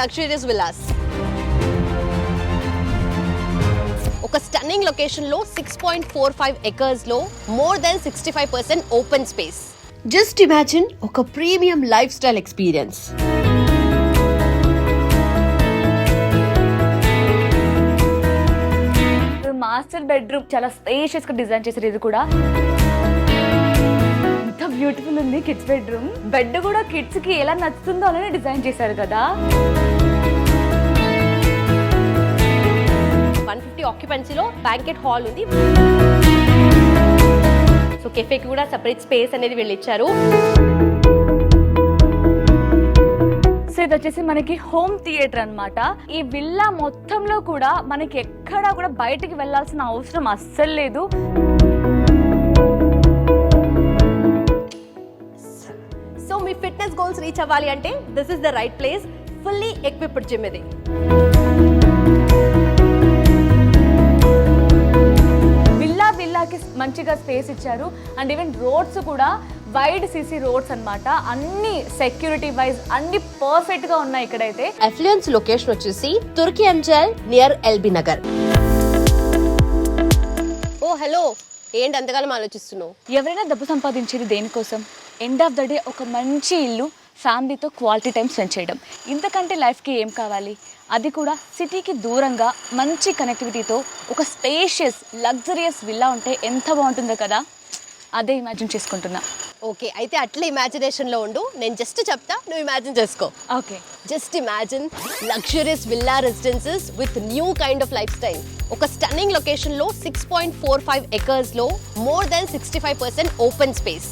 luxurious villas. ఒక stunning location లో 6.45 acres లో more than 65% open space. Just imagine ఒక premium lifestyle experience. Master bedroom చాలా spacious గా డిజైన్ చేశారు. ఇది కూడా ఎంత బ్యూటిఫుల్ ఉంది. కిడ్స్ బెడ్రూమ్, బెడ్ కూడా కిడ్స్ కి ఎలా నచ్చుతుందో అలానే డిజైన్ చేశారు కదా. 150 ఆక్యుపెన్సీలో బ్యాంకెట్ హాల్ ఉంది. సో కెఫేకి కూడా సెపరేట్ స్పేస్ అనేది వీళ్ళు ఇచ్చారు. సో ఇది వచ్చేసి మనకి హోమ్ థియేటర్ అన్నమాట. ఈ విల్లా మొత్తంలో కూడా మనకి ఎక్కడా కూడా బయటికి వెళ్ళాల్సిన అవసరం అస్సలు లేదు. సో మీ ఫిట్నెస్ గోల్స్ రీచ్ అవ్వాలి అంటే this is the right place. Fully equipped gym ఇది. విల్లాకి మంచిగా స్పేస్ ఇచ్చారు. అండ్ ఈవెన్ రోడ్స్ కూడా వైడ్ సిసి రోడ్స్ అన్నమాట. అన్ని సెక్యూరిటీ వైజ్ అన్ని పర్ఫెక్ట్ గా ఉన్నాయి. ఇక్కడైతే అఫ్లుయెన్స్ లొకేషన్ వచ్చేసి Turkayamjal near LB Nagar. ఓ హలో, ఏంటి అంతకాలం ఆలోచిస్తున్నావు? ఎవరైనా డబ్బు సంపాదించేది దేనికోసం? ఎండ్ ఆఫ్ ద డే ఒక మంచి ఇల్లు, ఫ్యామిలీతో క్వాలిటీ టైం స్పెండ్ చేయడం. ఇంతకంటే లైఫ్కి ఏం కావాలి? అది కూడా సిటీకి దూరంగా మంచి కనెక్టివిటీతో ఒక స్పేషియస్ లగ్జరియస్ విల్లా ఉంటే ఎంత బాగుంటుందో కదా. అదే ఇమాజిన్ చేసుకుంటున్నా. ఓకే, అయితే అట్లా ఇమాజినేషన్లో ఉండు. నేను జస్ట్ చెప్తా, నువ్వు ఇమాజిన్ చేసుకో. Okay, just imagine luxurious villa residences with new kind of life style. ఒక స్టన్నింగ్ లొకేషన్లో 6.45 acres లో more than 65% open space.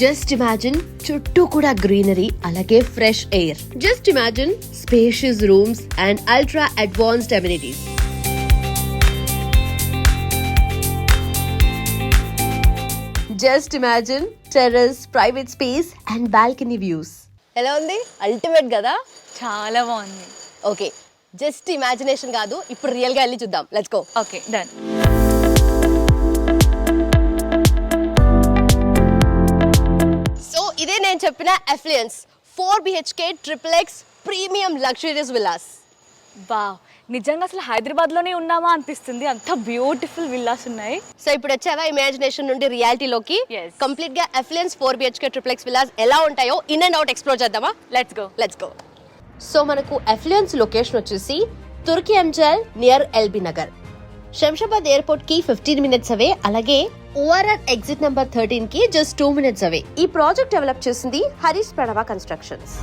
Just imagine చుట్టూ కూడా గ్రీనరీ, అలాగే fresh air. Just imagine spacious rooms and ultra advanced amenities. Just imagine terrace, private space and balcony views. ఎలా ఉంది? Ultimate కదా. చాలా బాగుంది. ఓకే, జస్ట్ ఇమాజినేషన్ కాదు, ఇప్పుడు రియల్ గా వెళ్ళి చూద్దాం. Let's go. Okay, done. So ఇదే నేను చెప్పిన అఫ్లుయెన్స్ 4 BHK XXX premium luxurious villas. Wow, నిజంగా అసలు హైదరాబాద్ లోనే ఉన్నామా అనిపిస్తుంది. అంత బ్యూటిఫుల్ విల్లాస్ ఉన్నాయి. సో ఇప్పుడు వచ్చావా ఇమాజినేషన్ నుండి రియాలిటీలోకి. Yes. కంప్లీట్ గా అఫ్లుయెన్స్ 4 BHK XXX విల్లాస్ ఎలా ఉంటాయో ఇన్ అండ్ అవుట్ ఎక్స్ప్లోర్ చేద్దామా? Let's go. Let's go. So మనకు అఫ్లుయెన్స్ లొకేషన్ వచ్చేసి Turkayamjal near LB Nagar. Shamshabad airport కి 15 minutes అవే, అలాగే ORR ఎగ్జిట్ నెంబర్ 13 కి జస్ట్ 2 minutes అవే. ఈ ప్రాజెక్ట్ డెవలప్ చేసింది హరీష్ ప్రణవ కన్స్ట్రక్షన్స్.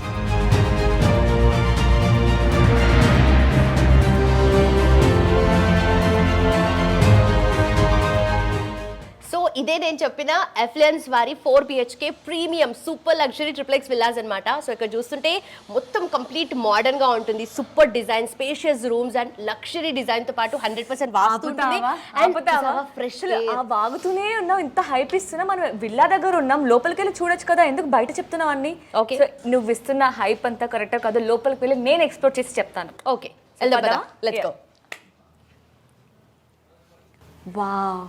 సో ఇదే నేను చెప్పిన అఫ్లుయెన్స్ వారి 4 BHK premium super luxury XXX villas అన్నమాట. సో ఇక్కడ చూస్తుంటే మొత్తం కంప్లీట్ మోడర్న్ గా ఉంటుంది. Super design, spacious rooms and luxury design తో పాటు 100% వాస్తు ఉంటుంది. ఫ్రెష్ వాగుతూనే ఉన్నాం. ఇంత హైప్ ఇస్తున్నా. మనం విల్లా దగ్గర ఉన్నాం, లోపలికి వెళ్ళి చూడొచ్చు కదా. ఎందుకు బయట చెప్తున్నావు అన్ని? ఓకే, నువ్వు ఇస్తున్న హైప్ అంతా కరెక్టా కాదు, లోపలికి వెళ్ళి నేను ఎక్స్ప్లోర్ చేసి చెప్తాను. ఓకే, వెళ్దాం కదా. Let's go. వావ్,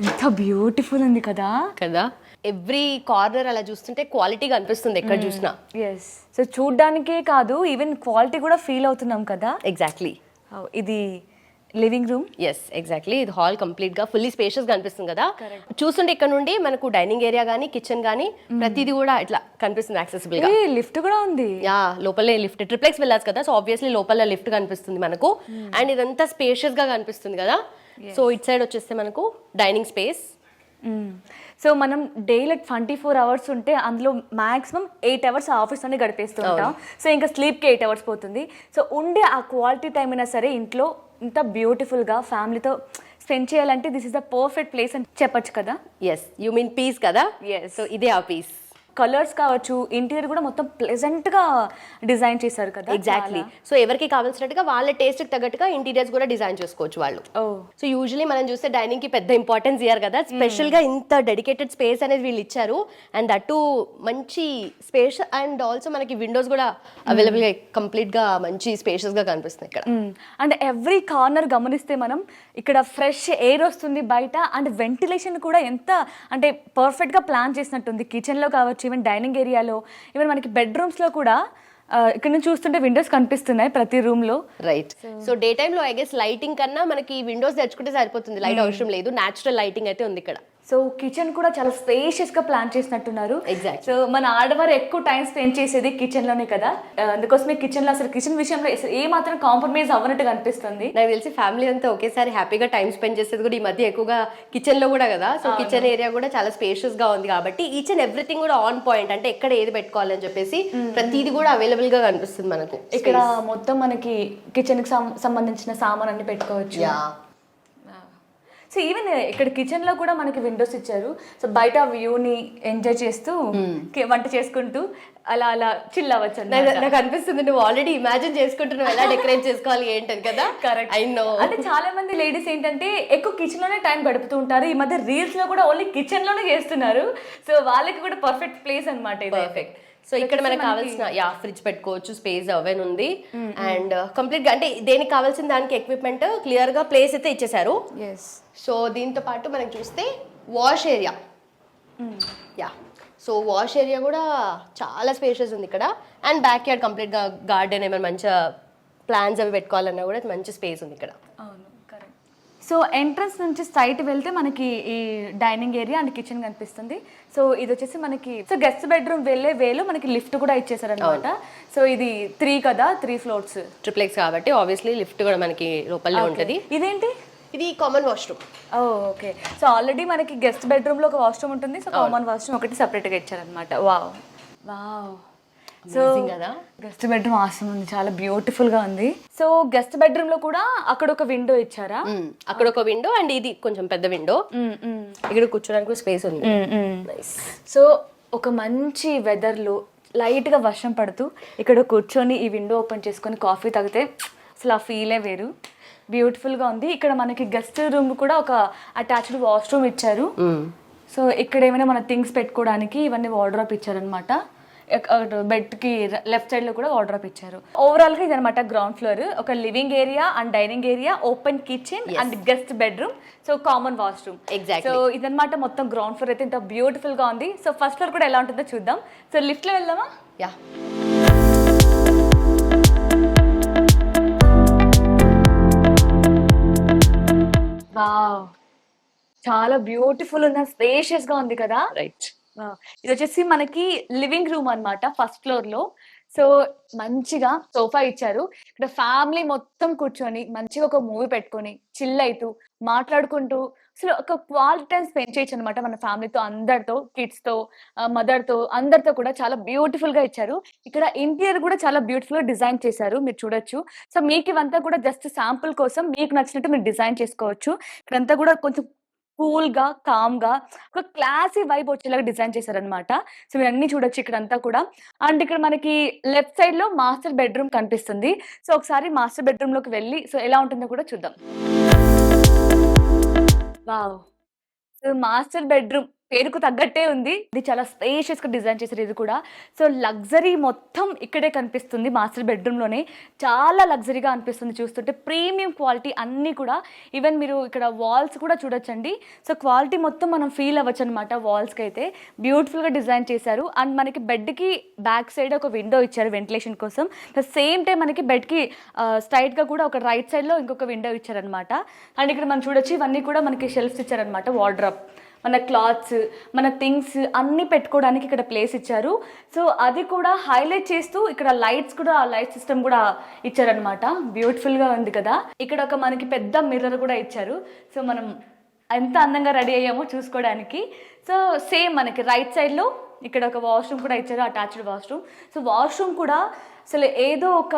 ఎంత బ్యూటిఫుల్ ఉంది కదా. కదా, ఎవ్రీ కార్నర్ అలా చూస్తుంటే క్వాలిటీగా అనిపిస్తుంది ఎక్కడ చూసినా. ఎస్, సో చూడ్డానికే కాదు, ఈవెన్ క్వాలిటీ కూడా ఫీల్ అవుతున్నాం కదా. ఎగ్జాక్ట్లీ. ఇది లివింగ్ రూమ్. Yes, exactly. ఇది హాల్ కంప్లీట్ గా ఫుల్లీ స్పేషియస్ గా అనిపిస్తుంది కదా. చూస్తుంటే ఇక్కడ నుండి మనకు డైనింగ్ ఏరియా గానీ, కిచెన్ గానీ ప్రతిదీ కూడా ఇట్లా కనిపిస్తుంది యాక్సెసిబుల్ గా. లిఫ్ట్ కూడా ఉంది. యా, లోపలే లిఫ్ట్. XXX విల్లాస్ కదా, సో ఆబ్వియస్లీ లోపల లిఫ్ట్ కనిపిస్తుంది మనకు. అండ్ ఇదంతా స్పేషియస్ గా కనిపిస్తుంది కదా. సో ఇట్ సైడ్ వచ్చేస్తే మనకు డైనింగ్ స్పేస్. సో మనం డైలీ 24 hours ఉంటే అందులో మాక్సిమం 8 hours ఆఫీస్ అనే గడిపేస్తుంటాం. సో ఇంకా స్లీప్కి 8 hours పోతుంది. సో ఉండే ఆ క్వాలిటీ టైం అయినా సరే ఇంట్లో ఇంత బ్యూటిఫుల్గా ఫ్యామిలీతో స్పెండ్ చేయాలంటే this is the perfect place అని చెప్పొచ్చు కదా. ఎస్, యూ మీన్ పీస్ కదా. Yes. సో ఇదే ఆ పీస్. కలర్స్ కావచ్చు, ఇంటీరియర్ కూడా మొత్తం ప్లెజెంట్ గా డిజైన్ చేశారు కదా. ఎగ్జాక్ట్లీ. సో ఎవరికి కావాల్సినట్టుగా వాళ్ళ టేస్ట్ కి తగ్గట్టుగా ఇంటీరియర్స్ కూడా డిజైన్ చేసుకోవచ్చు వాళ్ళు. సో యూజువలీ మనం చూస్తే డైనింగ్ కి పెద్ద ఇంపార్టెన్స్ ఇయ్యారు కదా, స్పెషల్ గా ఇంత డెడికేటెడ్ స్పేస్ అనేది వీళ్ళు ఇచ్చారు. అండ్ దట్టు మంచి స్పేస్ అండ్ ఆల్సో మనకి విండోస్ కూడా అవైలబుల్ గా కంప్లీట్ గా మంచి స్పేషియస్ గా కనిపిస్తుంది ఇక్కడ. అండ్ ఎవ్రీ కార్నర్ గమనిస్తే మనం ఇక్కడ ఫ్రెష్ ఎయిర్ వస్తుంది బయట. అండ్ వెంటిలేషన్ కూడా ఎంత అంటే పర్ఫెక్ట్ గా ప్లాన్ చేసినట్టుంది. కిచెన్ లో కావచ్చు, ఈవెన్ డైనింగ్ ఏరియాలో, ఈవెన్ మనకి బెడ్రూమ్స్లో కూడా ఇక్కడ నుంచి చూస్తుంటే విండోస్ కనిపిస్తున్నాయి ప్రతి రూమ్ లో. రైట్. సో డే టైమ్ లో ఐ గెస్ లైటింగ్ కన్నా మనకి విండోస్ తెచ్చుకుంటే సరిపోతుంది, లైట్ అవసరం లేదు, నేచురల్ లైటింగ్ అయితే ఉంది ఇక్కడ. సో కిచెన్ కూడా చాలా స్పేషియస్ గా ప్లాన్ చేసినట్టున్నారు. Exactly. సో మన ఆడవారు ఎక్కువ టైం స్పెండ్ చేసేది కిచెన్ లోనే కదా, అందుకోసమే కిచెన్ లో అసలు కిచెన్ విషయంలో అసలు ఏ మాత్రం కాంప్రమైజ్ అవ్వనట్టుగా అనిపిస్తుంది. నాకు తెలిసి ఫ్యామిలీ అంతా ఒకేసారి హ్యాపీగా టైం స్పెండ్ చేసేది కూడా ఈ మధ్య ఎక్కువగా కిచెన్ లో కూడా కదా. సో కిచెన్ ఏరియా కూడా చాలా స్పేషియస్ గా ఉంది కాబట్టి ఈచ్ అండ్ ఎవ్రీథింగ్ కూడా ఆన్ పాయింట్, అంటే ఎక్కడ ఏది పెట్టుకోవాలని చెప్పేసి ప్రతిది కూడా అవైలబుల్ గా కనిపిస్తుంది మనకు. ఇక్కడ మొత్తం మనకి కిచెన్ కి సంబంధించిన సామాన్ అన్ని పెట్టుకోవచ్చు. సో ఈవెన్ ఇక్కడ కిచెన్ లో కూడా మనకి విండోస్ ఇచ్చారు. సో బయట వ్యూని ఎంజాయ్ చేస్తూ వంట చేసుకుంటూ అలా అలా చిల్ అవ్వచ్చు. నాకు అనిపిస్తుంది నువ్వు ఆల్రెడీ ఇమాజిన్ చేసుకుంటున్నావు ఎలా డెకరేట్ చేసుకోవాలి ఏంటని కదా. కరెక్ట్. I know. అంటే చాలా మంది లేడీస్ ఏంటంటే ఎక్కువ కిచెన్ లోనే టైం గడుపుతూ ఉంటారు. ఈ మధ్య రీల్స్ లో కూడా ఓన్లీ కిచెన్ లోనే చేస్తున్నారు. సో వాళ్ళకి కూడా పర్ఫెక్ట్ ప్లేస్ అన్నమాట ఇది. పర్ఫెక్ట్. సో ఇక్కడ మనకు కావాల్సిన ఫ్రిడ్జ్ పెట్టుకోవచ్చు, స్పేస్ అవెన్ ఉంది, అండ్ కంప్లీట్ గా అంటే దేనికి కావాల్సిన దానికి ఎక్విప్మెంట్ క్లియర్ గా ప్లేస్ అయితే ఇచ్చేసారు. సో దీంతో పాటు మనకి చూస్తే wash area, so wash area కూడా చాలా స్పేషియస్ ఉంది ఇక్కడ. అండ్ బ్యాక్ యార్డ్ కంప్లీట్ గా గార్డెన్ ఏమైనా మంచిగా ప్లాన్స్ అవి పెట్టుకోవాలన్నా కూడా మంచి స్పేస్ ఉంది ఇక్కడ. సో ఎంట్రన్స్ నుంచి స్ట్రైట్ వెళ్తే మనకి ఈ డైనింగ్ ఏరియా అండ్ కిచెన్ కనిపిస్తుంది. సో ఇది వచ్చేసి మనకి సో గెస్ట్ బెడ్రూమ్ వెళ్ళే వేలో మనకి లిఫ్ట్ కూడా ఇచ్చేసారు అనమాట. సో ఇది 3 కదా, 3 floors, ట్రిప్లెక్స్ కాబట్టి ఆబ్వియస్లీ లిఫ్ట్ కూడా మనకి లోపలనే ఉంటుంది. ఇదేంటి? ఇది common washroom. Okay. So already మనకి గెస్ట్ బెడ్రూమ్ లో ఒక వాష్రూమ్ ఉంటుంది. సో కామన్ వాష్రూమ్ ఒకటి సెపరేట్ గా ఇచ్చారనమాట. Wow wow. So guest bedroom awesome ఉంది, చాలా బ్యూటిఫుల్ గా ఉంది. సో గెస్ట్ బెడ్రూమ్ లో కూడా అక్కడ ఒక విండో ఇచ్చారా? అక్కడ ఒక విండో అండ్ ఇది కొంచెం పెద్ద విండో, ఇక్కడ కూర్చోడానికి స్పేస్ ఉంది. సో ఒక మంచి వెదర్ లో లైట్ గా వర్షం పడుతూ ఇక్కడ కూర్చొని ఈ విండో ఓపెన్ చేసుకొని కాఫీ తాగితే అసలు ఆ ఫీలే వేరు. బ్యూటిఫుల్ గా ఉంది. ఇక్కడ మనకి గెస్ట్ రూమ్ కూడా ఒక అటాచ్డ్ వాష్రూమ్ ఇచ్చారు. సో ఇక్కడ ఏమైనా మన థింగ్స్ పెట్టుకోవడానికి ఇవన్నీ వార్డ్రోబ్ ఇచ్చారనమాట. బెడ్ కి లెఫ్ట్ సైడ్ లో కూడా వార్డ్రోబ్ ఇచ్చారు. ఓవరాల్ గా ఇదనమాట గ్రౌండ్ ఫ్లోర్, ఒక living area and dining area, open kitchen and guest bedroom, so common washroom. So ఇదనమాట మొత్తం గ్రౌండ్ ఫ్లోర్ అయితే ఇంత బ్యూటిఫుల్ గా ఉంది. సో ఫస్ట్ ఫ్లోర్ కూడా ఎలా ఉంటుందో చూద్దాం. సో లిఫ్ట్ లో వెళ్దామా? యా. వావ్, చాలా బ్యూటిఫుల్ ఉన్న స్పేషియస్ గా ఉంది కదా. రైట్. ఇది వచ్చేసి మనకి లివింగ్ రూమ్ అన్నమాట ఫస్ట్ ఫ్లోర్ లో. సో మంచిగా సోఫా ఇచ్చారు. ఇక్కడ ఫ్యామిలీ మొత్తం కూర్చొని మంచిగా ఒక మూవీ పెట్టుకొని చిల్ అవుతూ మాట్లాడుకుంటూ అసలు ఒక క్వాలిటీ టైం స్పెండ్ చేయొచ్చు అనమాట మన ఫ్యామిలీతో, అందరితో, కిడ్స్ తో, మదర్ తో, అందరితో కూడా చాలా బ్యూటిఫుల్ గా ఇచ్చారు. ఇక్కడ ఇంటీరియర్ కూడా చాలా బ్యూటిఫుల్ గా డిజైన్ చేశారు, మీరు చూడొచ్చు. సో మీకు ఇవంతా కూడా జస్ట్ శాంపుల్ కోసం మీకు నచ్చినట్టు మీరు డిజైన్ చేసుకోవచ్చు. ఇక్కడంతా కూడా కొంచెం కూల్ గా, కామ్ గా, ఒక క్లాసీ వైబ్ వచ్చేలాగా డిజైన్ చేశారనమాట. సో మీరు అన్ని చూడొచ్చు ఇక్కడంతా కూడా. అండ్ ఇక్కడ మనకి లెఫ్ట్ సైడ్ లో మాస్టర్ బెడ్రూమ్ కనిపిస్తుంది. సో ఒకసారి మాస్టర్ బెడ్రూమ్ లోకి వెళ్ళి సో ఎలా ఉంటుందో కూడా చూద్దాం. వావ్. సో మాస్టర్ బెడ్రూమ్ పేరుకు తగ్గట్టే ఉంది. ఇది చాలా స్పేషియస్ గా డిజైన్ చేశారు ఇది కూడా. సో లగ్జరీ మొత్తం ఇక్కడే కనిపిస్తుంది. మాస్టర్ బెడ్రూమ్ లోనే చాలా లగ్జరీగా అనిపిస్తుంది చూస్తుంటే. ప్రీమియం క్వాలిటీ అన్నీ కూడా. ఈవెన్ మీరు ఇక్కడ వాల్స్ కూడా చూడొచ్చండి. సో క్వాలిటీ మొత్తం మనం ఫీల్ అవ్వచ్చు అనమాట. వాల్స్కి అయితే బ్యూటిఫుల్ గా డిజైన్ చేశారు. అండ్ మనకి బెడ్ కి బ్యాక్ సైడ్ ఒక విండో ఇచ్చారు వెంటిలేషన్ కోసం. సేమ్ టైం మనకి బెడ్ కి స్ట్రైట్ గా కూడా ఒక రైట్ సైడ్ లో ఇంకొక విండో ఇచ్చారనమాట. అండ్ ఇక్కడ మనం చూడొచ్చు ఇవన్నీ కూడా మనకి షెల్ఫ్స్ ఇచ్చారనమాట. వార్డ్రోబ్, మన క్లాత్స్, మన థింగ్స్ అన్నీ పెట్టుకోవడానికి ఇక్కడ ప్లేస్ ఇచ్చారు. సో అది కూడా హైలైట్ చేస్తూ ఇక్కడ లైట్స్ కూడా, లైట్ సిస్టమ్ కూడా ఇచ్చారనమాట. బ్యూటిఫుల్గా ఉంది కదా. ఇక్కడ ఒక మనకి పెద్ద మిర్రర్ కూడా ఇచ్చారు. సో మనం ఎంత అందంగా రెడీ అయ్యామో చూసుకోవడానికి. సో సేమ్ మనకి రైట్ సైడ్లో ఇక్కడ ఒక వాష్రూమ్ కూడా ఇచ్చారు, అటాచ్డ్ వాష్రూమ్. సో వాష్రూమ్ కూడా అసలు ఏదో ఒక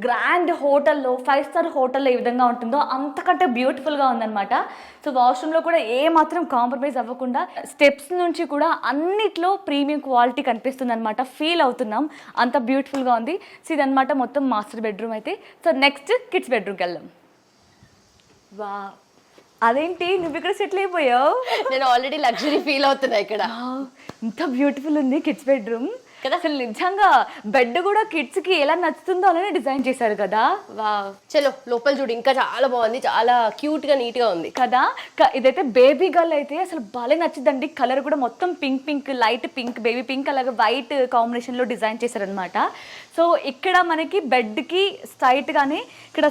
గ్రాండ్ హోటల్లో, 5 star హోటల్లో ఏ విధంగా ఉంటుందో అంతకంటే బ్యూటిఫుల్గా ఉందన్నమాట. సో వాష్రూమ్లో కూడా ఏ మాత్రం కాంప్రమైజ్ అవ్వకుండా స్టెప్స్ నుంచి కూడా అన్నిట్లో ప్రీమియం క్వాలిటీ కనిపిస్తుంది అనమాట. ఫీల్ అవుతున్నాం, అంత బ్యూటిఫుల్గా ఉంది. సో ఇదనమాట మొత్తం మాస్టర్ బెడ్రూమ్ అయితే. సో నెక్స్ట్ కిడ్స్ బెడ్రూమ్కి వెళ్దాం. వా, అదేంటి నువ్వు ఇక్కడ సెటిల్ అయిపోయావు? నేను ఆల్రెడీ లగ్జరీ ఫీల్ అవుతున్నా ఇక్కడ. ఇంత బ్యూటిఫుల్ ఉంది కిడ్స్ బెడ్రూమ్. కదా? అసలు నిజంగా బెడ్ కూడా కిడ్స్ కి ఎలా నచ్చుతుందో అలానే డిజైన్ చేశారు కదా. వావ్, చలో లోపల చూడు, ఇంకా చాలా బాగుంది, చాలా క్యూట్ గా నీట్ గా ఉంది కదా. ఇదైతే బేబీ గర్ల్ అయితే అసలు భలే నచ్చిందండి. కలర్ కూడా మొత్తం pink pink, light pink, baby pink అలాగే వైట్ కాంబినేషన్ లో డిజైన్ చేశారనమాట. సో ఇక్కడ మనకి బెడ్ కి స్ట్రైట్ గానే ఇక్కడ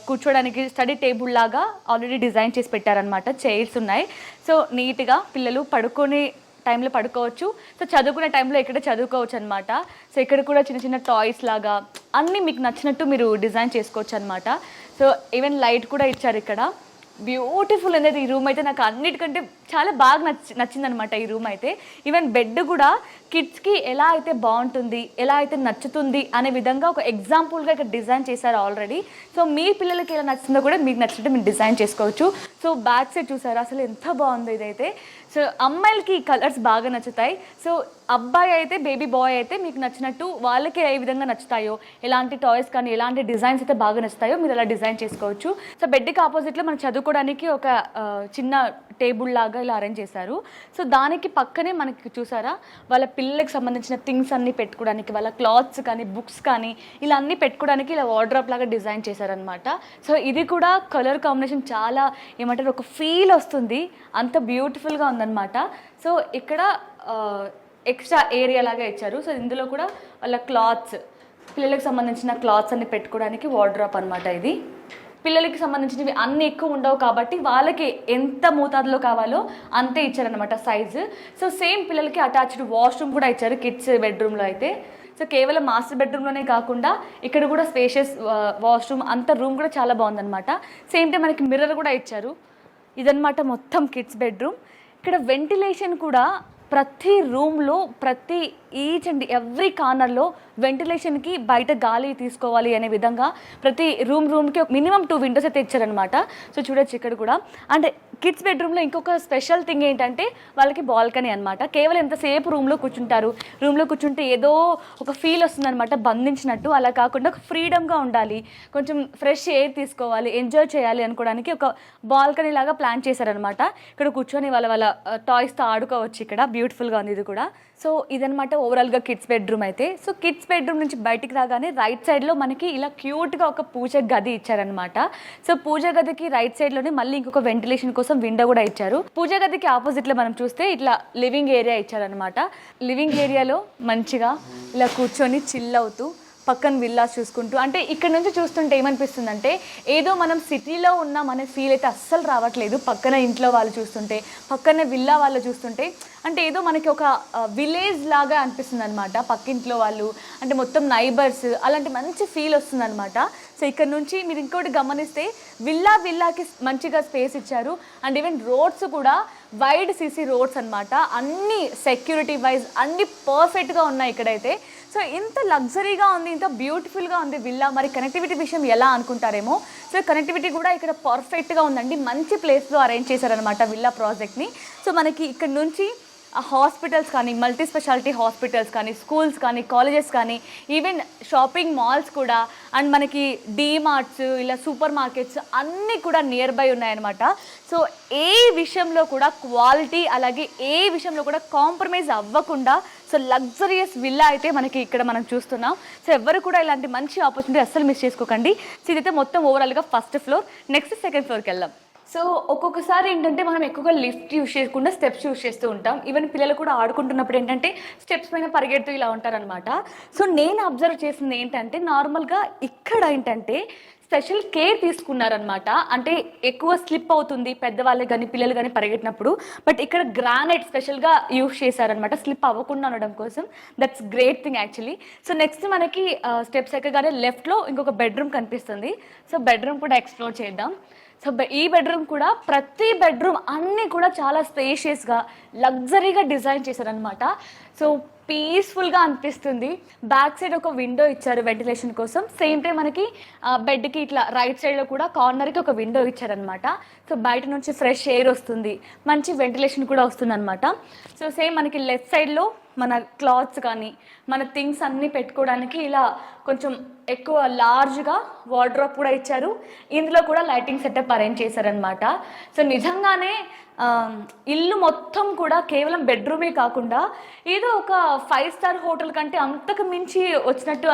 కూర్చోడానికి స్టడీ టేబుల్ లాగా ఆల్రెడీ డిజైన్ చేసి పెట్టారనమాట. చైర్స్ ఉన్నాయి. సో నీట్గా పిల్లలు పడుకునే టైంలో పడుకోవచ్చు. సో చదువుకునే టైంలో ఇక్కడ చదువుకోవచ్చు అనమాట. సో ఇక్కడ కూడా చిన్న చిన్న టాయ్స్ లాగా అన్నీ మీకు నచ్చినట్టు మీరు డిజైన్ చేసుకోవచ్చు అనమాట. సో ఈవెన్ లైట్ కూడా ఇచ్చారు ఇక్కడ. బ్యూటిఫుల్ అనేది ఈ రూమ్ అయితే నాకు అన్నిటికంటే చాలా బాగా నచ్చిందనమాట ఈ రూమ్ అయితే. ఈవెన్ బెడ్ కూడా కిడ్స్కి ఎలా అయితే బాగుంటుంది, ఎలా అయితే నచ్చుతుంది అనే విధంగా ఒక ఎగ్జాంపుల్గా ఇక్కడ డిజైన్ చేశారు ఆల్రెడీ. సో మీ పిల్లలకి ఎలా నచ్చిందో కూడా మీకు నచ్చినట్టు మీరు డిజైన్ చేసుకోవచ్చు. సో బ్యాక్ సైడ్ చూసారా అసలు ఎంత బాగుందో ఇదైతే. సో అమ్మాయిలకి ఈ కలర్స్ బాగా నచ్చుతాయి. సో అబ్బాయి అయితే బేబీ బాయ్ అయితే మీకు నచ్చినట్టు వాళ్ళకి ఏ విధంగా నచ్చుతాయో, ఎలాంటి టాయ్స్ కానీ ఎలాంటి డిజైన్స్ అయితే బాగా నచ్చుతాయో మీరు అలా డిజైన్ చేసుకోవచ్చు. సో బెడ్కి ఆపోజిట్లో మనం చదువుకోవడానికి ఒక చిన్న టేబుల్ లాగా ఇలా అరేంజ్ చేశారు. సో దానికి పక్కనే మనకి చూసారా వాళ్ళ పిల్లలకి సంబంధించిన థింగ్స్ అన్నీ పెట్టుకోవడానికి, వాళ్ళ క్లాత్స్ కానీ బుక్స్ కానీ ఇలా అన్నీ పెట్టుకోవడానికి ఇలా వార్డ్రోబ్ లాగా డిజైన్ చేశారనమాట. సో ఇది కూడా కలర్ కాంబినేషన్ చాలా ఏమంటారు ఒక ఫీల్ వస్తుంది, అంత బ్యూటిఫుల్గా ఉందన్నమాట. సో ఇక్కడ ఎక్స్ట్రా ఏరియా లాగా ఇచ్చారు. సో ఇందులో కూడా వాళ్ళ క్లాత్స్, పిల్లలకు సంబంధించిన క్లాత్స్ అన్ని పెట్టుకోవడానికి వార్డ్రోబ్ అనమాట ఇది. పిల్లలకి సంబంధించినవి అన్నీ ఎక్కువ ఉండవు కాబట్టి వాళ్ళకి ఎంత మోతాదులో కావాలో అంతే ఇచ్చారనమాట సైజు. సో సేమ్ పిల్లలకి అటాచ్డ్ వాష్రూమ్ కూడా ఇచ్చారు కిడ్స్ బెడ్రూమ్లో అయితే. సో కేవలం మాస్టర్ బెడ్రూమ్లోనే కాకుండా ఇక్కడ కూడా స్పేషియస్ వాష్రూమ్, అంత రూమ్ కూడా చాలా బాగుందన్నమాట. సేమ్ టైం మనకి మిర్రర్ కూడా ఇచ్చారు. ఇదన్నమాట మొత్తం కిడ్స్ బెడ్రూమ్. ఇక్కడ వెంటిలేషన్ కూడా ప్రతి రూమ్లో ప్రతి ఈచ్ అండ్ ఎవ్రీ కార్నర్లో వెంటిలేషన్కి బయట గాలి తీసుకోవాలి అనే విధంగా ప్రతి రూమ్కి మినిమం 2 విండోస్ అయితే ఇచ్చారనమాట. సో చూడొచ్చు ఇక్కడ కూడా. అంటే కిడ్స్ బెడ్రూమ్లో ఇంకొక స్పెషల్ థింగ్ ఏంటంటే వాళ్ళకి బాల్కనీ అనమాట. కేవలం ఎంతసేపు రూమ్లో కూర్చుంటే ఏదో ఒక ఫీల్ వస్తుందన్నమాట బంధించినట్టు. అలా కాకుండా ఒక ఫ్రీడమ్గా ఉండాలి, కొంచెం ఫ్రెష్ ఎయిర్ తీసుకోవాలి, ఎంజాయ్ చేయాలి అనుకోవడానికి ఒక బాల్కనీ లాగా ప్లాన్ చేశారనమాట. ఇక్కడ కూర్చొని వాళ్ళ టాయ్స్తో ఆడుకోవచ్చు. ఇక్కడ బ్యూటిఫుల్గా ఉంది ఇది కూడా. సో ఇదనమాట ఓవరాల్గా కిడ్స్ బెడ్రూమ్ అయితే. సో కిడ్స్ బెడ్రూమ్ నుంచి బయటికి రాగానే రైట్ సైడ్లో మనకి ఇలా క్యూట్గా ఒక పూజ గది ఇచ్చారనమాట. సో పూజ గదికి రైట్ సైడ్లోనే మళ్ళీ ఇంకొక వెంటిలేషన్ కోసం విండో కూడా ఇచ్చారు. పూజ గదికి ఆపోజిట్లో మనం చూస్తే ఇట్లా లివింగ్ ఏరియా ఇచ్చారనమాట. లివింగ్ ఏరియాలో మంచిగా ఇలా కూర్చొని చిల్ అవుతూ పక్కన విల్లాస్ చూసుకుంటూ, అంటే ఇక్కడ నుంచి చూస్తుంటే ఏమనిపిస్తుంది అంటే ఏదో మనం సిటీలో ఉన్నాం అనే ఫీల్ అయితే అస్సలు రావట్లేదు. పక్కన ఇంట్లో వాళ్ళు చూస్తుంటే, పక్కన విల్లా వాళ్ళు చూస్తుంటే అంటే ఏదో మనకి ఒక విలేజ్ లాగా అనిపిస్తుంది అనమాట. పక్కింట్లో వాళ్ళు అంటే మొత్తం నైబర్స్ అలాంటి మంచి ఫీల్ వస్తుంది అనమాట. సో ఇక్కడ నుంచి మీరు ఇంకోటి గమనిస్తే విల్లాకి మంచిగా స్పేస్ ఇచ్చారు. అండ్ ఈవెన్ రోడ్స్ కూడా వైడ్ సిసి రోడ్స్ అనమాట. అన్ని సెక్యూరిటీ వైజ్ అన్ని పర్ఫెక్ట్గా ఉన్నాయి ఇక్కడైతే. సో ఇంత లగ్జరీగా ఉంది, ఇంత బ్యూటిఫుల్గా ఉంది విల్లా. మరి కనెక్టివిటీ విషయం ఎలా అనుకుంటారేమో. సో కనెక్టివిటీ కూడా ఇక్కడ పర్ఫెక్ట్గా ఉందండి. మంచి ప్లేస్లో అరేంజ్ చేశారనమాట విల్లా ప్రాజెక్ట్ని. సో మనకి ఇక్కడ నుంచి హాస్పిటల్స్ కానీ, మల్టీ స్పెషాలిటీ హాస్పిటల్స్ కానీ, స్కూల్స్ కానీ, కాలేజెస్ కానీ, ఈవెన్ షాపింగ్ మాల్స్ కూడా, అండ్ మనకి డీమార్ట్స్ ఇలా సూపర్ మార్కెట్స్ అన్నీ కూడా నియర్ బై ఉన్నాయన్నమాట. సో ఏ విషయంలో కూడా క్వాలిటీ అలాగే ఏ విషయంలో కూడా కాంప్రమైజ్ అవ్వకుండా సో లగ్జరియస్ విల్లా అయితే మనకి ఇక్కడ మనం చూస్తున్నాం. సో ఎవరు కూడా ఇలాంటి మంచి ఆపర్చునిటీ అస్సలు మిస్ చేసుకోకండి. సో ఇదైతే మొత్తం ఓవరాల్గా ఫస్ట్ ఫ్లోర్. నెక్స్ట్ సెకండ్ ఫ్లోర్కి వెళ్దాం. సో ఒక్కొక్కసారి ఏంటంటే మనం ఎక్కువగా లిఫ్ట్ యూజ్ చేయకుండా స్టెప్స్ యూజ్ చేస్తూ ఉంటాం. ఈవెన్ పిల్లలు కూడా ఆడుకుంటున్నప్పుడు ఏంటంటే స్టెప్స్ పైన పరిగెడుతూ ఇలా ఉంటారనమాట. సో నేను అబ్జర్వ్ చేసింది ఏంటంటే నార్మల్గా ఇక్కడ ఏంటంటే స్పెషల్ కేర్ తీసుకున్నారనమాట. అంటే ఎక్కువ స్లిప్ అవుతుంది పెద్దవాళ్ళకి కానీ పిల్లలు కానీ పరిగెట్టినప్పుడు. బట్ ఇక్కడ గ్రానైట్ స్పెషల్గా యూజ్ చేశారనమాట స్లిప్ అవ్వకుండా ఉండడం కోసం. That's great thing actually. So next మనకి స్టెప్స్ ఎక్కగానే లెఫ్ట్లో ఇంకొక బెడ్రూమ్ కనిపిస్తుంది. సో బెడ్రూమ్ కూడా ఎక్స్ప్లోర్ చేద్దాం. సో ఈ బెడ్రూమ్ కూడా ప్రతి బెడ్రూమ్ అన్నీ కూడా చాలా స్పేషియస్గా లగ్జరీగా డిజైన్ చేశారనమాట. సో పీస్ఫుల్గా అనిపిస్తుంది. బ్యాక్ సైడ్ ఒక విండో ఇచ్చారు వెంటిలేషన్ కోసం. సేమ్ టైం మనకి బెడ్కి ఇట్లా రైట్ సైడ్లో కూడా కార్నర్కి ఒక విండో ఇచ్చారనమాట. సో బయట నుంచి ఫ్రెష్ ఎయిర్ వస్తుంది, మంచి వెంటిలేషన్ కూడా వస్తుంది అనమాట. సో సేమ్ మనకి లెఫ్ట్ సైడ్లో మన క్లాత్స్ కానీ మన థింగ్స్ అన్నీ పెట్టుకోవడానికి ఇలా కొంచెం ఎక్కువ లార్జ్గా వార్డ్రోబ్ కూడా ఇచ్చారు. ఇందులో కూడా లైటింగ్ సెటప్ అరేంజ్ చేశారనమాట. సో నిజంగానే ఇల్లు మొత్తం కూడా కేవలం బెడ్రూమే కాకుండా ఏదో ఒక 5 స్టార్ హోటల్ కంటే అంతకు మించి వచ్చినట్టు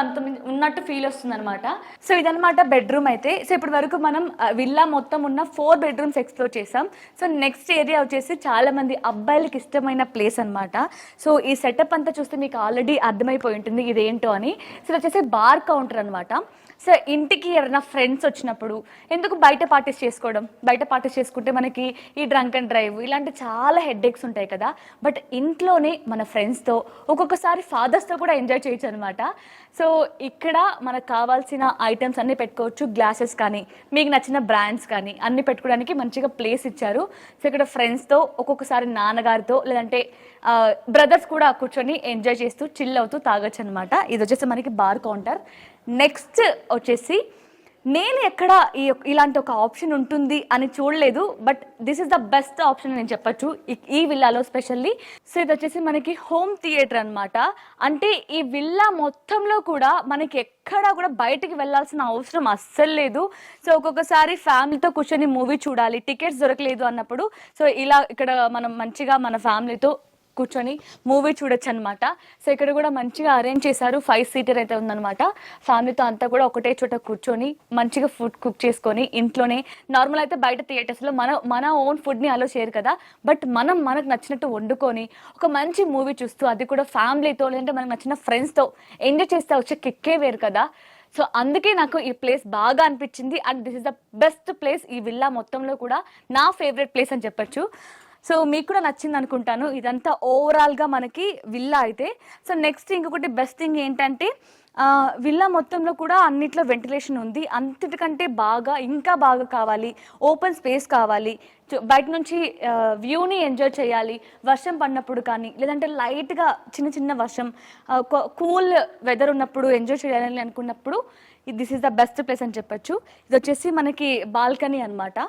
ఉన్నట్టు ఫీల్ వస్తుంది అనమాట. సో ఇదనమాట బెడ్రూమ్ అయితే. సో ఇప్పటి వరకు మనం విల్లా మొత్తం ఉన్న 4 బెడ్రూమ్స్ ఎక్స్ప్లోర్ చేసాం. సో నెక్స్ట్ ఏరియా వచ్చేసి చాలా మంది అబ్బాయిలకి ఇష్టమైన ప్లేస్ అనమాట. సో ఈ సెటప్ అంతా చూస్తే మీకు ఆల్రెడీ అర్థమైపోయి ఉంటుంది ఇదేంటో అని. సో ఇది వచ్చేసి బార్ కౌంటర్ అనమాట. సో ఇంటికి ఎవరైనా ఫ్రెండ్స్ వచ్చినప్పుడు ఎందుకు బయట పార్టీస్ చేసుకోవడం, బయట పార్టీస్ చేసుకుంటే మనకి ఈ డ్రంక్ అండ్ డ్రైవ్ ఇలాంటి చాలా హెడ్ఏక్స్ ఉంటాయి కదా. బట్ ఇంట్లోనే మన ఫ్రెండ్స్తో ఒక్కొక్కసారి ఫాదర్స్తో కూడా ఎంజాయ్ చేయొచ్చు అనమాట. సో ఇక్కడ మనకు కావాల్సిన ఐటమ్స్ అన్నీ పెట్టుకోవచ్చు. గ్లాసెస్ కానీ మీకు నచ్చిన బ్రాండ్స్ కానీ అన్నీ పెట్టుకోవడానికి మంచిగా ప్లేస్ ఇచ్చారు. సో ఇక్కడ ఫ్రెండ్స్తో ఒక్కొక్కసారి నాన్నగారితో లేదంటే బ్రదర్స్ కూడా కూర్చొని ఎంజాయ్ చేస్తూ చిల్ అవుతూ తాగొచ్చు అనమాట. ఇది వచ్చేసి మనకి బార్ కౌంటర్. నెక్స్ట్ వచ్చేసి నేను ఎక్కడ ఇలాంటి ఒక ఆప్షన్ ఉంటుంది అని చూడలేదు, but this is the best option నేను చెప్పచ్చు ఈ విల్లాలో స్పెషల్లీ. సో ఇది వచ్చేసి మనకి హోమ్ థియేటర్ అనమాట. అంటే ఈ విల్లా మొత్తంలో కూడా మనకి ఎక్కడా కూడా బయటికి వెళ్ళాల్సిన అవసరం అస్సలు లేదు. సో ఒక్కొక్కసారి ఫ్యామిలీతో కూర్చొని మూవీ చూడాలి, టికెట్స్ దొరకలేదు అన్నప్పుడు సో ఇలా ఇక్కడ మనం మంచిగా మన ఫ్యామిలీతో కూర్చొని మూవీ చూడొచ్చు అనమాట. సో ఇక్కడ కూడా మంచిగా అరేంజ్ చేశారు. 5 సీటర్ అయితే ఉందన్నమాట. ఫ్యామిలీతో అంతా కూడా ఒకటే చోట కూర్చొని మంచిగా ఫుడ్ కుక్ చేసుకొని ఇంట్లోనే, నార్మల్ అయితే బయట థియేటర్స్లో మన ఓన్ ఫుడ్ని అలో చేయరు కదా, బట్ మనకు నచ్చినట్టు వండుకొని ఒక మంచి మూవీ చూస్తూ అది కూడా ఫ్యామిలీతో లేదంటే మనకు నచ్చిన ఫ్రెండ్స్తో ఎంజాయ్ చేస్తే వచ్చే కిక్కే వేరు కదా. సో అందుకే నాకు ఈ ప్లేస్ బాగా అనిపించింది. And this is the best place ఈ విల్లా మొత్తంలో కూడా నా ఫేవరెట్ ప్లేస్ అని చెప్పచ్చు. సో మీకు కూడా నచ్చింది అనుకుంటాను ఇదంతా ఓవరాల్గా మనకి విల్లా అయితే. సో నెక్స్ట్ ఇంకొకటి బెస్ట్ థింగ్ ఏంటంటే విల్లా మొత్తంలో కూడా అన్నిట్లో వెంటిలేషన్ ఉంది. అంతటికంటే ఇంకా బాగా కావాలి, ఓపెన్ స్పేస్ కావాలి, బయట నుంచి వ్యూని ఎంజాయ్ చేయాలి, వర్షం పడినప్పుడు కానీ లేదంటే లైట్గా చిన్న వర్షం, కూల్ వెదర్ ఉన్నప్పుడు ఎంజాయ్ చేయాలని అనుకున్నప్పుడు this is the best place అని చెప్పచ్చు. ఇది వచ్చేసి మనకి బాల్కనీ అనమాట.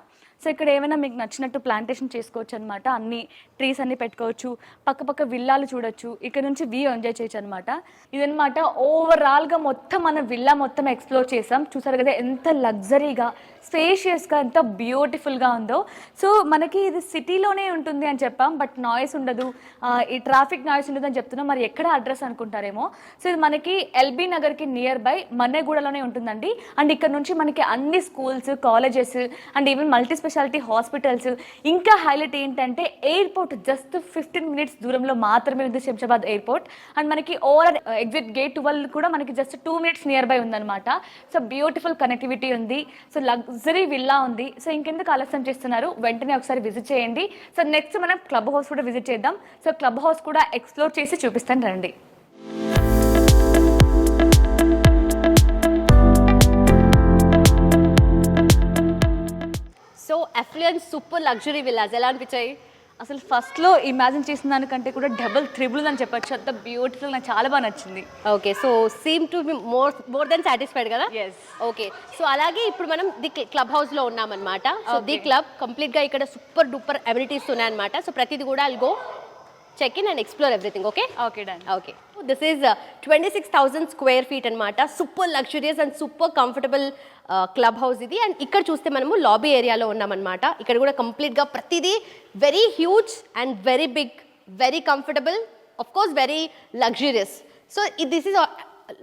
సో ఇక్కడ ఏమైనా మీకు నచ్చినట్టు ప్లాంటేషన్ చేసుకోవచ్చు అనమాట. అన్ని ట్రీస్ అన్ని పెట్టుకోవచ్చు, పక్క విల్లాలు చూడొచ్చు, ఇక్కడ నుంచి వ్యూ ఎంజాయ్ చేయొచ్చు అనమాట. ఇదనమాట ఓవరాల్గా మొత్తం మన విల్లా మొత్తం ఎక్స్ప్లోర్ చేసాం. చూసారు కదా ఎంత లగ్జరీగా, స్పేషియస్గా, ఎంత బ్యూటిఫుల్గా ఉందో. సో మనకి ఇది సిటీలోనే ఉంటుంది అని చెప్పాం, బట్ నాయిస్ ఉండదు, ఈ ట్రాఫిక్ నాయిస్ ఉండదు అని చెప్తున్నాం. మరి ఎక్కడ అడ్రస్ అనుకుంటారేమో. సో ఇది మనకి ఎల్బీ నగర్కి నియర్ బై మన్నెగూడలోనే ఉంటుందండి. అండ్ ఇక్కడ నుంచి మనకి అన్ని schools, colleges and even multi speciality hospitals, ఇంకా హైలైట్ ఏంటంటే ఎయిర్పోర్ట్ జస్ట్ 15 మినిట్స్ దూరంలో మాత్రమే ఉంది, శంషాబాద్ ఎయిర్పోర్ట్. అండ్ మనకి ఓవర్ ఎగ్జిట్ గేట్ 12 కూడా మనకి జస్ట్ 2 మినిట్స్ నియర్ బై ఉందన్నమాట. సో బ్యూటిఫుల్ కనెక్టివిటీ ఉంది. సో లగ్జరీ విల్లా ఉంది. సో ఇంకెందుకు ఆలస్యం చేస్తున్నారు, వెంటనే ఒకసారి విజిట్ చేయండి. సో నెక్స్ట్ మనం క్లబ్ హౌస్ కూడా విజిట్ చేద్దాం. సో క్లబ్ హౌస్ కూడా ఎక్స్ప్లోర్ చేసి చూపిస్తాను రండి. So affluent super luxury villas ఎలా అనిపించాయి? అసలు ఫస్ట్లో ఇమాజిన్ చేసిన దానికంటే కూడా డబుల్ త్రిబుల్ అని చెప్పచ్చు. అంత బ్యూటిఫుల్, నాకు చాలా బాగా నచ్చింది. Okay, so seem to be more than satisfied కదా? ఎస్. ఓకే, సో అలాగే ఇప్పుడు మనం ది క్లబ్ హౌస్లో ఉన్నామన్నమాట. సో ది క్లబ్ కంప్లీట్గా ఇక్కడ సూపర్ డూపర్ అమ్యూనిటీస్ ఉన్నాయన్నమాట. సో ప్రతిది కూడా I'll go check in and explore everything. Okay? Okay, done. Okay. This is 26,000 square feet అన్నమాట. Super luxurious and super comfortable club house ఇది. And ఇక్కడ చూస్తే మనము లాబీ ఏరియాలో ఉన్నామన్నమాట. ఇక్కడ కూడా కంప్లీట్గా ప్రతిదీ very huge and very big, very comfortable, of course very luxurious. So this is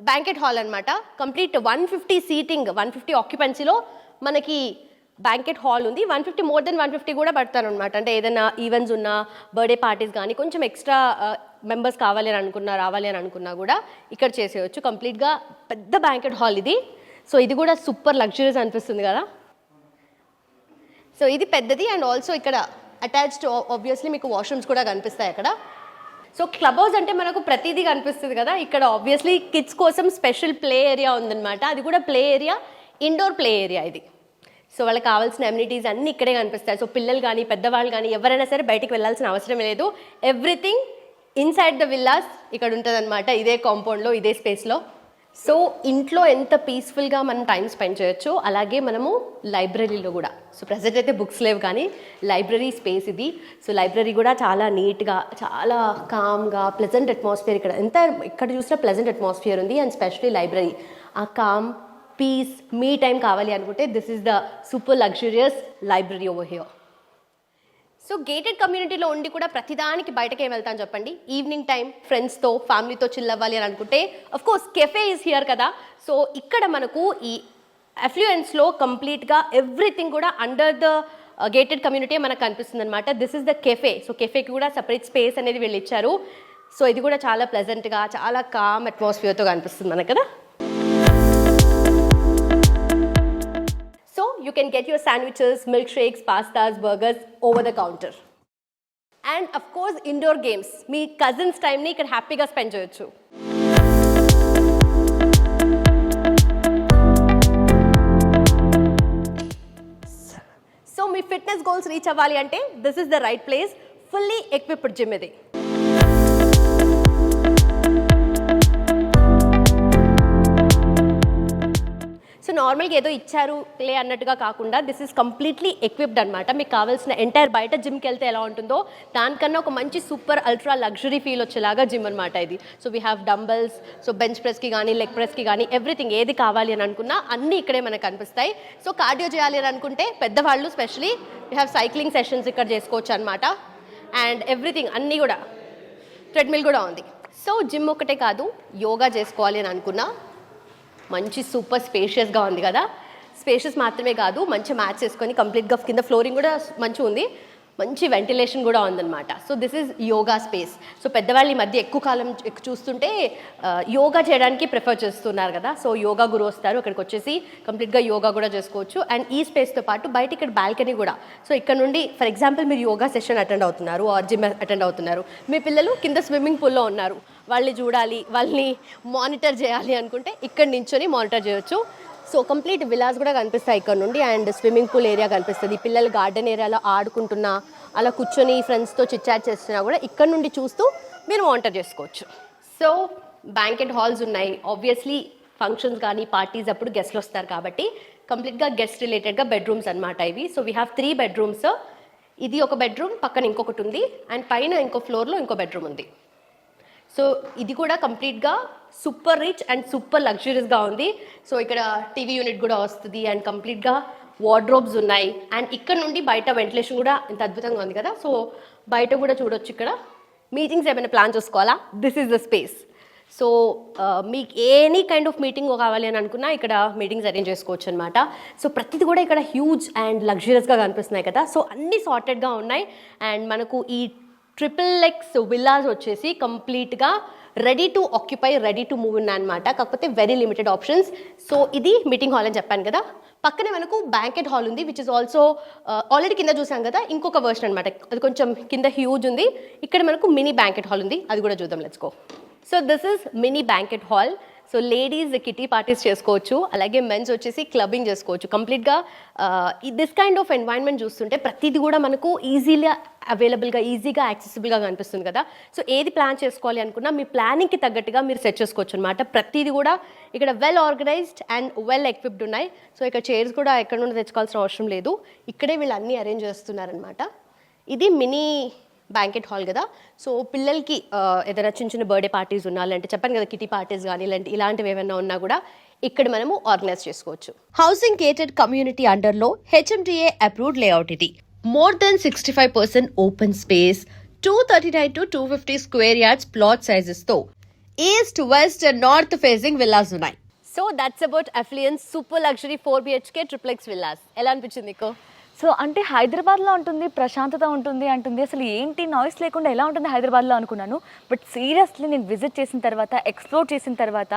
banquet hall అనమాట. కంప్లీట్ 150 సీటింగ్, 150 ఆక్యుపెన్సీలో మనకి బ్యాంకెట్ హాల్ ఉంది. 150 మోర్ దెన్ 150 కూడా పడతారు అనమాట. అంటే ఏదైనా ఈవెంట్స్ ఉన్నా, బర్త్డే పార్టీస్ కానీ, కొంచెం ఎక్స్ట్రా మెంబర్స్ రావాలి అని అనుకున్నా కూడా ఇక్కడ చేసేయచ్చు. కంప్లీట్గా పెద్ద బ్యాంకెట్ హాల్ ఇది. సో ఇది కూడా సూపర్ లగ్జరీస్ అనిపిస్తుంది కదా. సో ఇది పెద్దది. అండ్ ఆల్సో ఇక్కడ అటాచ్డ్ ఆబ్వియస్లీ మీకు వాష్రూమ్స్ కూడా కనిపిస్తాయి అక్కడ. సో క్లబ్ హౌస్ అంటే మనకు ప్రతిదీ కనిపిస్తుంది కదా. ఇక్కడ ఆబ్వియస్లీ కిడ్స్ కోసం స్పెషల్ ప్లే ఏరియా ఉందన్నమాట. అది కూడా play area, indoor play area ఇది. సో వాళ్ళకి కావాల్సిన అమ్యూనిటీస్ అన్నీ ఇక్కడే కనిపిస్తాయి. సో పిల్లలు కానీ పెద్దవాళ్ళు కానీ ఎవరైనా సరే బయటికి వెళ్ళాల్సిన అవసరం లేదు. ఎవ్రీథింగ్ ఇన్సైడ్ ద విల్లాస్ ఇక్కడ ఉంటుంది అనమాట, ఇదే కాంపౌండ్లో, ఇదే స్పేస్లో. సో ఇంట్లో ఎంత పీస్ఫుల్గా మనం టైం స్పెండ్ చేయొచ్చు. అలాగే మనము లైబ్రరీలో కూడా, సో ప్రజెంట్ అయితే బుక్స్ లేవు కానీ లైబ్రరీ స్పేస్ ఇది. సో లైబ్రరీ కూడా చాలా నీట్గా, చాలా కామ్గా, ప్లెజెంట్ అట్మాస్ఫియర్ ఇక్కడ చూసినా ప్లెజెంట్ అట్మాస్ఫియర్ ఉంది. అండ్ స్పెషలీ లైబ్రరీ ఆ కామ్ పీస్ మీ టైం కావాలి అనుకుంటే this is the super luxurious library over here. So gated కమ్యూనిటీలో ఉండి కూడా ప్రతిదానికి బయటకి ఏం వెళ్తాను చెప్పండి. ఈవినింగ్ టైం ఫ్రెండ్స్తో ఫ్యామిలీతో చిల్ అవ్వాలి అని అనుకుంటే of course cafe is here కదా. సో ఇక్కడ మనకు ఈ అఫ్లూయెన్స్లో కంప్లీట్గా ఎవ్రీథింగ్ కూడా అండర్ ద గేటెడ్ కమ్యూనిటీ మనకు కనిపిస్తుంది అనమాట. This is the cafe. So కెఫేకి కూడా సపరేట్ స్పేస్ అనేది వీళ్ళు ఇచ్చారు. సో ఇది కూడా చాలా ప్లెజెంట్గా చాలా కామ్ అట్మాస్ఫియర్తో కనిపిస్తుంది మనకు కదా. So you can get your sandwiches, milkshakes, pastas, burgers over the counter. And of course indoor games. Me cousins టైంని ఇక్కడ హ్యాపీగా స్పెండ్ చేయొచ్చు. సో మీ ఫిట్నెస్ గోల్స్ రీచ్ అవ్వాలి అంటే this is the right place. Fully equipped gym ఇది. So నార్మల్గా ఏదో ఇచ్చారు లే అన్నట్టుగా కాకుండా దిస్ ఈస్ కంప్లీట్లీ ఎక్విప్డ్ అనమాట. మీకు కావాల్సిన ఎంటైర్ బయట జిమ్కి వెళ్తే ఎలా ఉంటుందో దానికన్నా ఒక మంచి సూపర్ అల్ట్రా లగ్జరీ ఫీల్ వచ్చేలాగా జిమ్ అనమాట ఇది. So we have dumbbells, so bench ప్రెస్కి కానీ లెగ్ ప్రెస్కి కానీ ఎవ్రీథింగ్ ఏది కావాలి అని అనుకున్నా అన్నీ ఇక్కడే మనకు కనిపిస్తాయి. సో కార్డియో చేయాలి అని అనుకుంటే పెద్దవాళ్ళు especially we have cycling sessions ఇక్కడ చేసుకోవచ్చు అనమాట. అండ్ ఎవ్రీథింగ్ అన్నీ కూడా ట్రెడ్మిల్ కూడా ఉంది. సో జిమ్ ఒకటే కాదు, యోగా చేసుకోవాలి అని అనుకున్నా మంచి సూపర్ స్పేషియస్గా ఉంది కదా. స్పేషియస్ మాత్రమే కాదు, మంచి మ్యాట్స్ వేసుకొని కంప్లీట్గా కింద ఫ్లోరింగ్ కూడా మంచిగా ఉంది, మంచి వెంటిలేషన్ కూడా ఉందన్నమాట. So this is yoga space. So పెద్దవాళ్ళు ఈ మధ్య ఎక్కువ కాలం చూస్తుంటే యోగా చేయడానికి ప్రిఫర్ చేస్తున్నారు కదా. సో యోగా గురు వస్తారు, అక్కడికి వచ్చేసి కంప్లీట్గా యోగా కూడా చేసుకోవచ్చు. అండ్ ఈ స్పేస్తో పాటు బయట ఇక్కడ బాల్కనీ కూడా. సో ఇక్కడ నుండి ఫర్ ఎగ్జాంపుల్ మీరు యోగా సెషన్ అటెండ్ అవుతున్నారు ఆర్ జిమ్ అటెండ్ అవుతున్నారు, మీ పిల్లలు కింద స్విమ్మింగ్ పూల్లో ఉన్నారు, వాళ్ళని చూడాలి, వాళ్ళని మానిటర్ చేయాలి అనుకుంటే ఇక్కడ నించొని మానిటర్ చేయొచ్చు. సో కంప్లీట్ విలాస్ కూడా కనిపిస్తాయి ఇక్కడ నుండి. అండ్ స్విమ్మింగ్ పూల్ ఏరియా కనిపిస్తుంది. పిల్లలు గార్డెన్ ఏరియాలో ఆడుకుంటున్నా, అలా కూర్చొని ఫ్రెండ్స్తో చిట్చాట్ చేస్తున్నా కూడా ఇక్కడ నుండి చూస్తూ మీరు మానిటర్ చేసుకోవచ్చు. సో బ్యాంకెట్ హాల్స్ ఉన్నాయి. ఆబ్వియస్లీ ఫంక్షన్స్ కానీ పార్టీస్ అప్పుడు గెస్ట్లు వస్తారు కాబట్టి కంప్లీట్గా గెస్ట్ రిలేటెడ్గా బెడ్రూమ్స్ అనమాట ఇవి. So we have 3 bedrooms. ఇది ఒక బెడ్రూమ్, పక్కన ఇంకొకటి ఉంది, అండ్ పైన ఇంకో ఫ్లోర్లో ఇంకో బెడ్రూమ్ ఉంది. సో ఇది కూడా కంప్లీట్గా సూపర్ రిచ్ అండ్ సూపర్ లగ్జరీస్గా ఉంది. సో ఇక్కడ టీవీ యూనిట్ కూడా వస్తుంది అండ్ కంప్లీట్గా వార్డ్రోబ్స్ ఉన్నాయి. అండ్ ఇక్కడ నుండి బయట వెంటిలేషన్ కూడా ఇంత అద్భుతంగా ఉంది కదా. సో బయట కూడా చూడొచ్చు. ఇక్కడ మీటింగ్స్ ఏమైనా ప్లాన్ చేసుకోవాలా, this is the space. So మీకు ఎనీ కైండ్ ఆఫ్ మీటింగ్ కావాలి అని అనుకున్నా ఇక్కడ మీటింగ్స్ అరేంజ్ చేసుకోవచ్చు అనమాట. సో ప్రతిది కూడా ఇక్కడ హ్యూజ్ అండ్ లగ్జరియస్గా కనిపిస్తున్నాయి కదా. సో అన్నీ సార్టెడ్గా ఉన్నాయి. అండ్ మనకు ఈ XXX విల్లాస్ వచ్చేసి కంప్లీట్గా ready to occupy, ready to move ఉన్నాయన్నమాట. కాకపోతే వెరీ లిమిటెడ్ ఆప్షన్స్. సో ఇది మీటింగ్ హాల్ అని చెప్పాను కదా. పక్కనే మనకు బ్యాంకెట్ హాల్ ఉంది, విచ్ ఇస్ ఆల్సో ఆల్రెడీ కింద చూసాం కదా, ఇంకొక వర్షన్ అనమాట. అది కొంచెం కింద హ్యూజ్ ఉంది. ఇక్కడ మనకు మినీ బ్యాంకెట్ హాల్ ఉంది, అది కూడా చూద్దాం. Let's go. So this is mini banquet hall. So ladies kitty parties చేసుకోవచ్చు, అలాగే మెన్స్ వచ్చేసి క్లబ్బింగ్ చేసుకోవచ్చు. కంప్లీట్గా దిస్ కైండ్ ఆఫ్ ఎన్వైరన్మెంట్ చూస్తుంటే ప్రతిదీ కూడా మనకు ఈజీగా అవైలబుల్గా, ఈజీగా యాక్సెసిబుల్గా కనిపిస్తుంది కదా. సో ఏది ప్లాన్ చేసుకోవాలి అనుకున్నా మీ ప్లానింగ్కి తగ్గట్టుగా మీరు సెట్ చేసుకోవచ్చు అనమాట. ప్రతిదీ కూడా ఇక్కడ well organised and well equipped ఉన్నాయి. సో ఇక్కడ చైర్స్ కూడా ఎక్కడ నుండి తెచ్చుకోవాల్సిన అవసరం లేదు, ఇక్కడే వీళ్ళు అన్నీ అరేంజ్ చేస్తున్నారనమాట. ఇది మినీ బ్యాంకెట్ హాల్ కదా. సో పిల్లలకి ఏదైనా చిన్న చిన్న బర్త్డే పార్టీస్ ఉన్నా, లేదంటే చెప్పాను కదా కిటీ పార్టీస్ కానీ ఇలాంటివి ఏమైనా ఉన్నా కూడా ఇక్కడ మనము ఆర్గనైజ్ చేసుకోవచ్చు. హౌసింగ్ గేటెడ్ కమ్యూనిటీ అండర్లో HMDA అప్రూవ్డ్ లేఅవుట్ ఇది. More than 65% open space, 239 to 250 square yards plot సైజెస్తో east, west, north facing villas ఉన్నాయి. So that's about Affluence super luxury 4 BHK XXX villas. ఎలా అనిపించింది నీకు? సో అంటే హైదరాబాద్లో ఉంటుంది, ప్రశాంతత ఉంటుంది అంటుంది, అసలు ఏంటి నాయిస్ లేకుండా ఎలా ఉంటుంది హైదరాబాద్లో అనుకున్నాను. బట్ సీరియస్లీ నేను విజిట్ చేసిన తర్వాత, ఎక్స్ప్లోర్ చేసిన తర్వాత,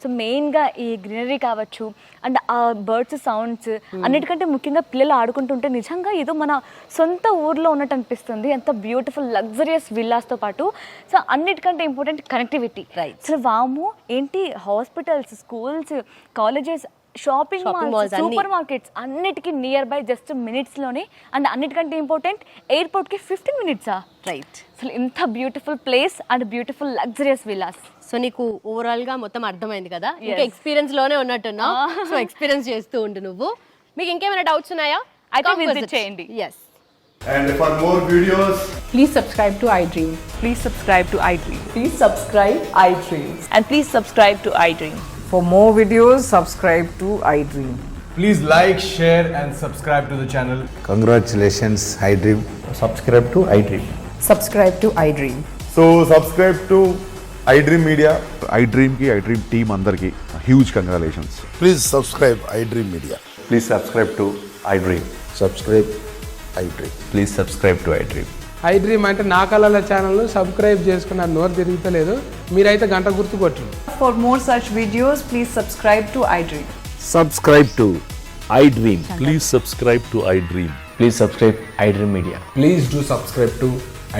సో మెయిన్గా ఈ గ్రీనరీ కావచ్చు అండ్ ఆ బర్డ్స్ సౌండ్స్ అన్నిటికంటే ముఖ్యంగా పిల్లలు ఆడుకుంటుంటే నిజంగా ఏదో మన సొంత ఊర్లో ఉన్నట్టు అనిపిస్తుంది. ఎంత బ్యూటిఫుల్ లగ్జరియస్ విల్లాస్తో పాటు సో అన్నిటికంటే ఇంపార్టెంట్ కనెక్టివిటీ. అసలు వాము ఏంటి, hospitals, schools, colleges, shopping malls, super markets అన్నిటికీ నియర్ బై జస్ట్ మినిట్స్లోనే. అండ్ అన్నిటికంటే ఇంపార్టెంట్ ఎయిర్పోర్ట్కి 15 minutes. రైట్. అసలు ఇంత beautiful place and beautiful luxurious villas. So నీకు ఓవరాల్గా మొత్తం అర్థమైంది కదా, ఇంకా ఎక్స్పీరియన్స్లోనే ఉన్నట్టున్నా. సో ఎక్స్పీరియన్స్ చేస్తూ ఉండు నువ్వు. మీకు ఇంకేమైనా డౌట్స్ ఉన్నాయా? అయితే విజిట్ చేయండి. Yes. And for more videos, please subscribe to iDream. Please subscribe to iDream. Please subscribe iDream. And please subscribe to iDream. For more videos, subscribe to iDream. Please like, share, and subscribe to the channel. Congratulations, iDream. Subscribe to iDream. Subscribe to iDream. So subscribe to iDream Media. iDream ki iDream team అందరికి huge congratulations. Please subscribe iDream Media. Please subscribe to iDream. Subscribe iDream. Please subscribe to iDream. iDream అంటే నా కళల ఛానల్ను subscribe చేసుకున్న నోరు తిరుగుతలేదు మీరైతే గంట గుర్తు కొట్టండి. For more such videos, please subscribe to iDream. Subscribe to iDream. Please subscribe to iDream. Please subscribe iDream Media. Please do subscribe to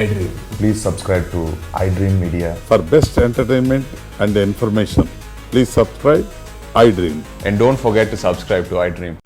iDream. Please subscribe to iDream Media. For best entertainment and information, please subscribe iDream. And don't forget to subscribe to iDream.